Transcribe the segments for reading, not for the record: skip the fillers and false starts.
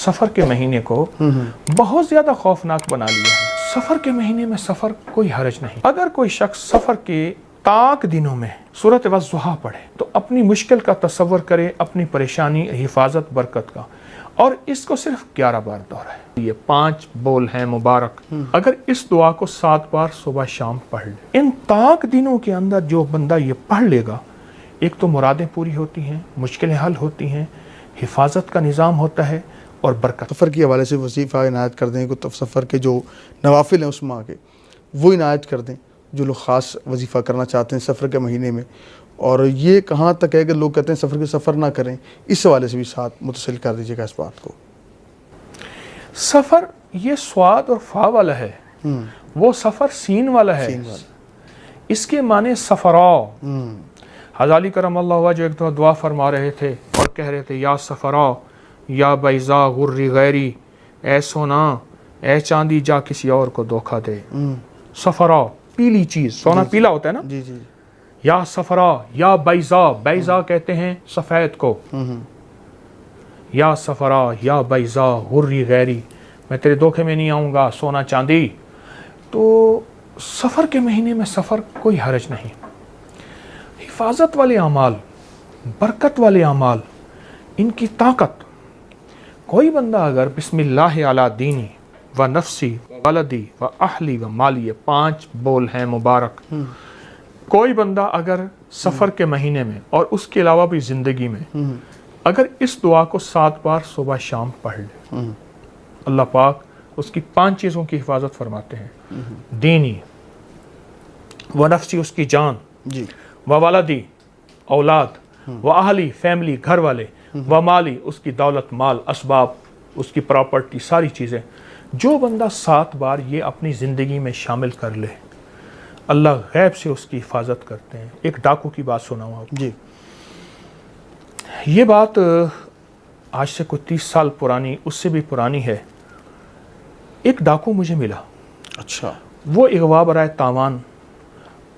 सफ़र के महीने को बहुत ज़्यादा खौफनाक बना लिया है। सफ़र के महीने में सफ़र कोई हरज नहीं। अगर कोई शख्स सफ़र के ताक दिनों में सूरत वज़्ज़ुहा पढ़े तो अपनी मुश्किल का तसव्वुर करे, अपनी परेशानी, हिफाजत, बरकत का, और इसको सिर्फ 11 बार दोहराए। ये 5 बोल हैं मुबारक। अगर इस दुआ को 7 बार सुबह शाम पढ़ ले, इन ताक दिनों के अंदर जो बंदा ये पढ़ लेगा, एक तो मुरादें पूरी होती हैं, मुश्किलें हल होती हैं, हिफाजत का निज़ाम होता है और बरकत। सफ़र के हवाले से वजीफ़ा इनायत कर दें, तो सफ़र के जो नवाफिल हैं उस माह के वो इनायत कर दें, जो लोग ख़ास वजीफ़ा करना चाहते हैं सफ़र के महीने में। और ये कहाँ तक है कि लोग कहते हैं सफ़र ना करें, इस हवाले से भी साथ मुतसिल कर दीजिएगा इस बात को। सफ़र ये स्वाद और फा वाला है, वो सफ़र सीन वाला है। इसके माने सफ़रा। हज़ाली करमल्लाहु वजह एक दुआ फरमा रहे थे और कह रहे थे, या सफ़रा या बैज़ा गुर्री गैरी, ए सोना ए चांदी जा किसी और को धोखा दे। सफ़रा पीली चीज़, सोना पीला होता है ना। जी जी। या सफ़रा या बैज़ा, बैज़ा कहते हैं सफ़ेद को। या सफ़रा या बैज़ा गुर्री गैरी, मैं तेरे धोखे में नहीं आऊँगा, सोना चांदी। तो सफ़र के महीने में सफ़र कोई हरज नहीं। हिफाजत वाले अमाल, बरकत वाले अमाल, इनकी ताकत। कोई बंदा अगर बिस्मिल्लाह अला दीनी व नफ्सी व वलदी व अहली व माली, 5 बोल हैं मुबारक। कोई बंदा अगर सफ़र के महीने में और उसके अलावा भी ज़िंदगी में अगर इस दुआ को 7 बार सुबह शाम पढ़ ले, अल्लाह पाक उसकी 5 चीज़ों की हिफाजत फरमाते हैं। दीनी व नफ्सी, उसकी जान, व वलदी औलाद, व अहली फैमिली घर वाले, व माली उसकी दौलत माल असबाब, उसकी प्रॉपर्टी सारी चीज़ें। जो बंदा 7 बार ये अपनी ज़िंदगी में शामिल कर ले, अल्लाह गैब से उसकी हिफाजत करते हैं। एक डाकू की बात सुनाऊँ आपको जी। ये बात आज से कुछ 30 साल पुरानी, उससे भी पुरानी है। एक डाकू मुझे मिला। अच्छा। वो अगवा बराए तावान,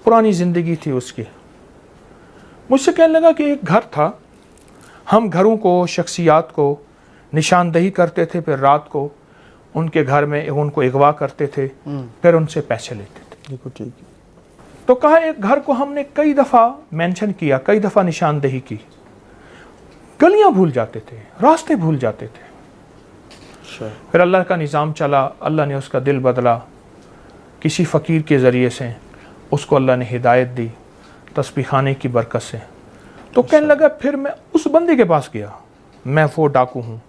पुरानी ज़िंदगी थी उसकी। मुझसे कहने लगा कि एक घर था, हम घरों को, शख्सियात को निशानदही करते थे, फिर रात को उनके घर में उनको अगवा करते थे, फिर उनसे पैसे लेते थे। ठीक है। तो कहा एक घर को हमने कई दफ़ा मेंशन किया, कई दफ़ा निशानदही की, गलियां भूल जाते थे, रास्ते भूल जाते थे। फिर अल्लाह का निज़ाम चला, अल्लाह ने उसका दिल बदला, किसी फ़कीर के ज़रिए से उसको अल्लाह ने हिदायत दी, तस्बीह खाने की बरकत से। तो कहने लगा फिर मैं उस बंदे के पास गया, मैं वो डाकू हूँ,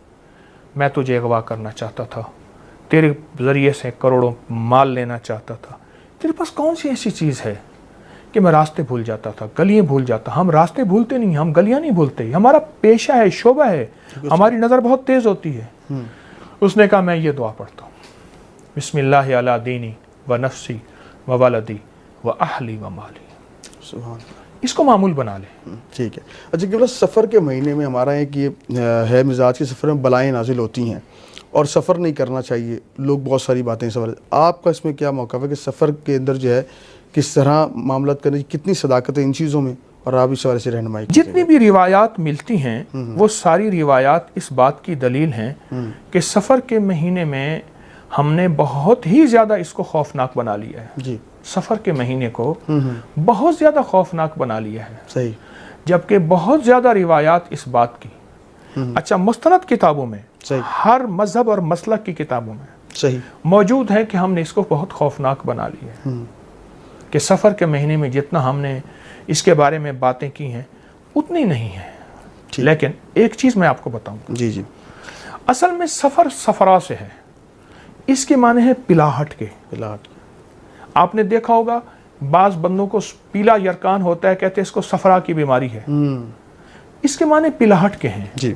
मैं तुझे अगवा करना चाहता था, तेरे ज़रिए से करोड़ों माल लेना चाहता था, तेरे पास कौन सी ऐसी चीज़ है कि मैं रास्ते भूल जाता था, गलियाँ भूल जाता। हम रास्ते भूलते नहीं, हम गलियाँ नहीं भूलते, हमारा पेशा है, शोबा है, हमारी नज़र बहुत तेज़ होती है। उसने कहा मैं ये दुआ पढ़ता हूँ, बिस्मिल्लाह अला दीनी व नफ्सी व वलदी व अहली व माली। सुभान, इसको मामूल बना ले। ठीक है। अच्छा कि सफ़र के महीने में हमारा एक ये है मिजाज के सफ़र में बलाएँ नाजिल होती हैं और सफ़र नहीं करना चाहिए, लोग बहुत सारी बातें सवाल। आपका इसमें क्या मौक़िफ़ है कि सफ़र के अंदर जो है किस तरह मामलत करने की, कितनी सदाकत है इन चीज़ों में, और आप इस हवाले से रहनुमाई? जितनी भी रिवायात मिलती हैं वो सारी रिवायात इस बात की दलील हैं कि सफ़र के महीने में हमने बहुत ही ज़्यादा इसको खौफनाक बना लिया है जी। सफ़र के महीने को बहुत ज़्यादा खौफनाक बना लिया है। सही। जबकि बहुत ज़्यादा रिवायात इस बात की, अच्छा, मुस्तनद किताबों में, हर मज़हब और मसलक की किताबों में सही मौजूद है कि हमने इसको बहुत खौफनाक बना लिया है, कि सफ़र के महीने में जितना हमने इसके बारे में बातें की हैं उतनी नहीं है। लेकिन एक चीज़ मैं आपको बताऊं जी जी, असल में सफ़र सफ़रा से है, इसके माने हैं पिलाहट के। पिलाहट आपने देखा होगा बाज़ बंदों को पीला यरकान होता है, कहते हैं इसको सफ़रा की बीमारी है, इसके माने पिलाहट के हैं जी।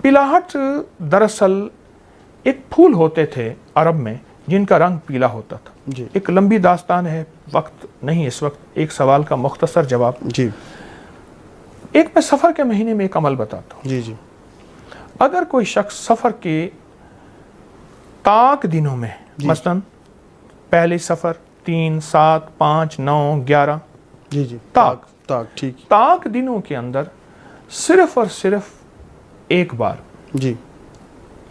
पिलाहट दरअसल एक फूल होते थे अरब में जिनका रंग पीला होता था जी। एक लंबी दास्तान है, वक्त नहीं इस वक्त, एक सवाल का मुख्तसर जवाब जी। एक मैं सफ़र के महीने में एक अमल बताता हूँ। जी जी। अगर कोई शख्स सफ़र के ताक दिनों में, मसलन पहले सफ़र 3, 7, 5, 9, 11 जी जी, ताक ठीक, ताक दिनों के अंदर सिर्फ और सिर्फ एक बार जी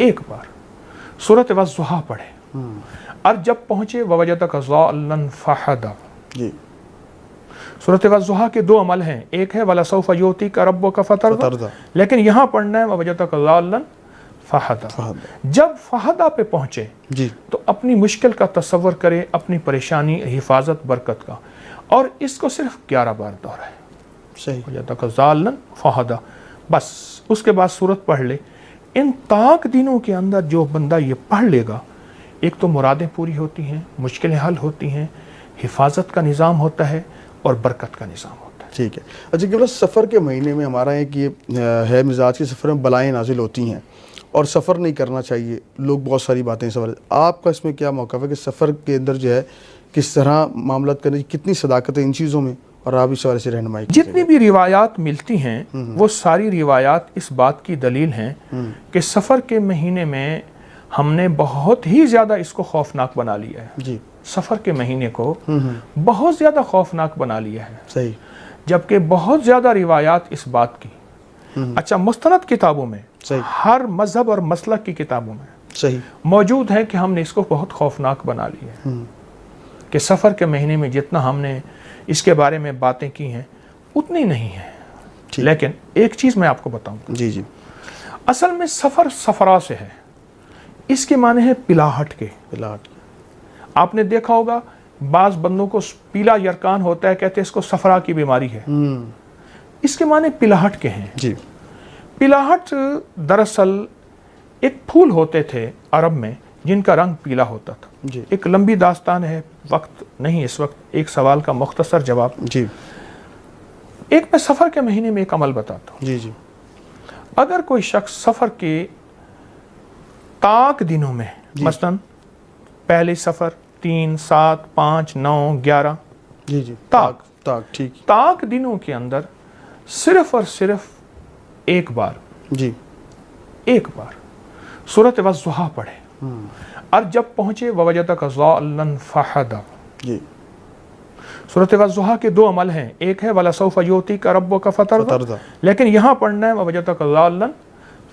एक बार सूरत वज़्ज़ुहा पढ़े, और जब पहुंचे ववजदक ज़ाल्लन फ़हदा। जी, सूरत वज़्ज़ुहा के दो अमल हैं, एक है वलसौफ युअतीका रब्बुका फ़तरदा, लेकिन यहाँ पढ़ना है ववजदक ज़ाल्लन फ़हदा। जब फ़हदा पे पहुंचे जी, तो अपनी मुश्किल का तसव्वुर करे, अपनी परेशानी, हिफाजत, बरकत का, और इसको सिर्फ 11 बार दोहराए, सही, ववजदक ज़ाल्लन फ़हदा, बस। उसके बाद सूरत पढ़ ले। इन ताक दिनों के अंदर जो बंदा ये पढ़ लेगा, एक तो मुरादें पूरी होती हैं, मुश्किलें हल होती हैं, हिफाजत का निज़ाम होता है और बरकत का निज़ाम होता है। ठीक है। अच्छा, केवल सफ़र के महीने में हमारा एक ये है मिजाज के सफ़र में बलाएँ नाजिल होती हैं और सफ़र नहीं करना चाहिए, लोग बहुत सारी बातें सवाल, आपका इसमें क्या मौक़िफ़ है कि सफ़र के अंदर जो है किस तरह मामलात करने की कितनी सदाकत है इन चीज़ों में, और आप इस हवाले से रहनुमाई कीजिएगा। जितनी भी रिवायात मिलती हैं वो सारी रिवायात इस बात की दलील हैं कि सफ़र के महीने में हमने बहुत ही ज़्यादा इसको खौफनाक बना लिया है। जी, सफ़र के महीने को बहुत ज़्यादा खौफनाक बना लिया है, सही, जबकि बहुत ज़्यादा रिवायात इस बात की, अच्छा, मुस्तनद किताबों में, सही, हर मज़हब और मसलक की किताबों में सही, मौजूद है कि हमने इसको बहुत खौफनाक बना लिया है, कि सफ़र के महीने में जितना हमने इसके बारे में बातें की हैं उतनी नहीं है। लेकिन एक चीज़ मैं आपको बताऊंगा, जी जी, असल में सफ़र सफ़रा से है, इसके माने हैं पिलाहट के। पिलाहट, आपने देखा होगा बाज़ बंदों को पीला यरकान होता है, कहते हैं इसको सफ़रा की बीमारी है, इसके माने पिलाहट के हैं। जी, पिलाहट दरअसल एक फूल होते थे अरब में जिनका रंग पीला होता था। जी, एक लंबी दास्तान है, वक्त नहीं इस वक्त, एक सवाल का मुख्तसर जवाब। जी, एक मैं सफ़र के महीने में एक अमल बताता हूँ। जी, जी, अगर कोई शख्स सफ़र के ताक दिनों में, मसलन पहले सफ़र 3, 7, 5, 9, 11, जी, जी, ताक ताक, ठीक, ताक दिनों के अंदर सिर्फ और सिर्फ एक बार, जी, एक बार सूरत वज़्ज़ुहा पढ़े, और जब पहुंचे ववजदक ज़ाल्लन फ़हदा। जी, सूरत वज़्ज़ुहा के दो अमल हैं, एक है वलसौफ युअतीका रब्बुका फ़तरदा, लेकिन यहाँ पढ़ना है ववजदक ज़ाल्लन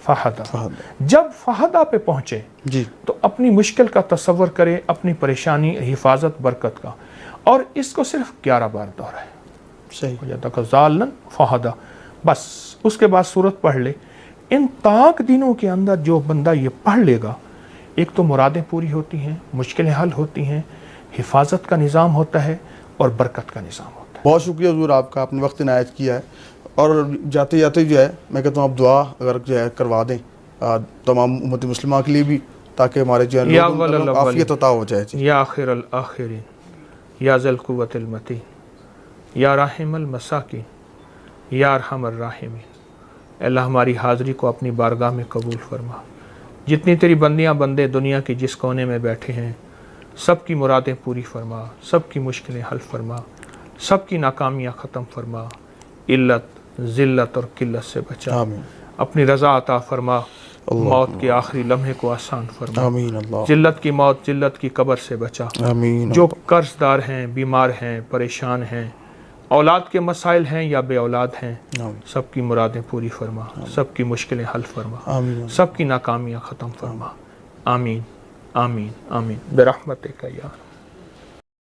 फ़हदा। जब फ़हदा पे पहुंचे जी, तो अपनी मुश्किल का तसव्वुर करे, अपनी परेशानी, हिफाजत, बरकत का, और इसको सिर्फ 11 बार दोहराए, सही, ववजदक ज़ाल्लन फ़हदा, बस। उसके बाद सूरत पढ़ ले। इन ताक दिनों के अंदर जो बंदा ये पढ़ लेगा, एक तो मुरादें पूरी होती हैं, मुश्किलें हल होती हैं, हिफाजत का निज़ाम होता है और बरकत का निज़ाम होता है। बहुत शुक्रिया हुजूर आपका, आपने वक्त इनायत किया है, और जाते जाते जो है मैं कहता हूँ आप दुआ अगर जो है करवा दें तमाम उम्मत मुस्लिमा के लिए भी, ताकि हमारे जो है आफियत अता हो जाए। या आखिरल आखिरीन, या ज़ल कुव्वतिल मतीन, या राहिमल मसाकिन, या अरहमर राहिमीन। अल्लाह हमारी हाज़री को अपनी बारगाह में कबूल फरमा। जितनी तेरी बंदियाँ बंदे दुनिया की जिस कोने में बैठे हैं, सब की मुरादें पूरी फरमा, सब की मुश्किलें हल फरमा, सब की नाकामियाँ ख़त्म फरमा, इल्लत, ज़िल्लत और किल्लत से बचा। आमीन, अपनी रज़ा अता फरमा, मौत के आखिरी लम्हे को आसान फरमा। आमीन, अल्लाह, जिल्लत की मौत, जिल्लत की कब्र से बचा। आमीन, जो कर्जदार हैं, बीमार हैं, परेशान हैं, औलाद के मसाइल हैं या बे औलाद हैं, आमीन, सबकी मुरादें पूरी फरमा, सबकी मुश्किलें हल फरमा, आमीन, सबकी नाकामियाँ ख़त्म फरमा। आमीन, आमीन, आमीन, बिरहमतिका या